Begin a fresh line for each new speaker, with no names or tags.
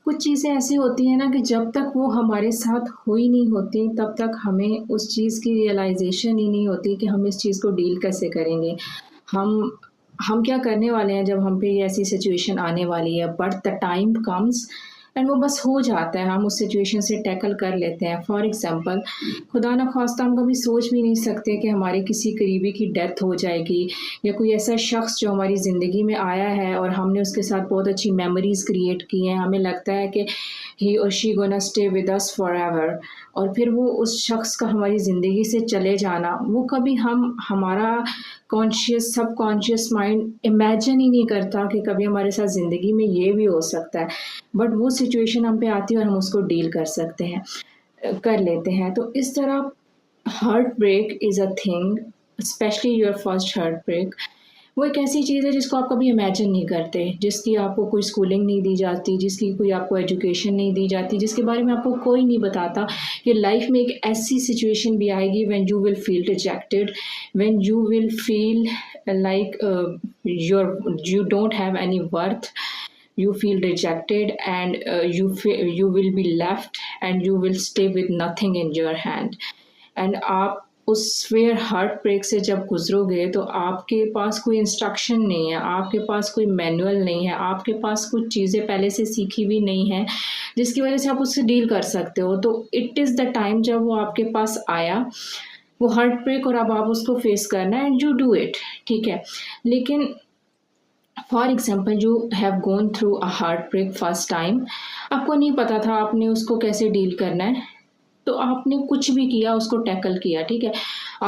कुछ चीज़ें ऐसी होती हैं ना कि जब तक वो हमारे साथ हुई नहीं होती तब तक हमें उस चीज़ की रियलाइज़ेशन ही नहीं होती कि हम इस चीज़ को डील कैसे करेंगे। हम हम क्या करने वाले हैं जब हम पे ये ऐसी सिचुएशन आने वाली है, but the time comes and वो बस हो जाता है, हम उस सिचुएशन से टैकल कर लेते हैं। फॉर एग्ज़ाम्पल, खुदा ना ख़ास्ता हम कभी सोच भी नहीं सकते कि हमारे किसी करीबी की डेथ हो जाएगी या कोई ऐसा शख़्स जो हमारी ज़िंदगी में आया है और हमने उसके साथ बहुत अच्छी मेमोरीज़ क्रिएट की हैं, हमें लगता है कि ही और she gonna stay with us forever, और फिर वो उस शख़्स का हमारी ज़िंदगी से चले जाना, वो कभी हमारा कॉन्शियस सबकॉन्शियस माइंड इमेजिन ही नहीं करता कि कभी हमारे साथ ज़िंदगी में ये भी हो सकता है। बट वो सिचुएशन हम पे आती है और हम उसको डील कर सकते हैं, कर लेते हैं। तो इस तरह heart break is a thing, specially your first heart break. वो एक ऐसी चीज़ है जिसको आप कभी इमेजिन नहीं करते, जिसकी आपको कोई स्कूलिंग नहीं दी जाती, जिसकी कोई आपको एजुकेशन नहीं दी जाती, जिसके बारे में आपको कोई नहीं बताता कि लाइफ में एक ऐसी सिचुएशन भी आएगी when you will feel rejected, when you will feel like you don't have any worth, you feel rejected, and you will be left and you will stay with nothing in your hand। And आप उस fair heart break से जब गुजरोगे तो आपके पास कोई instruction नहीं है, आपके पास कोई मैनुअल नहीं है, आपके पास कुछ चीज़ें पहले से सीखी भी नहीं है जिसकी वजह से आप उससे डील कर सकते हो। तो इट इज़ द टाइम जब वो आपके पास आया, वो हार्ट ब्रेक, और अब आप उसको फेस करना है एंड यू डू इट, ठीक है। लेकिन for example you have gone through a heart break first time, आपको नहीं पता था आपने उसको कैसे डील करना है, तो आपने कुछ भी किया, उसको टैकल किया, ठीक है। आप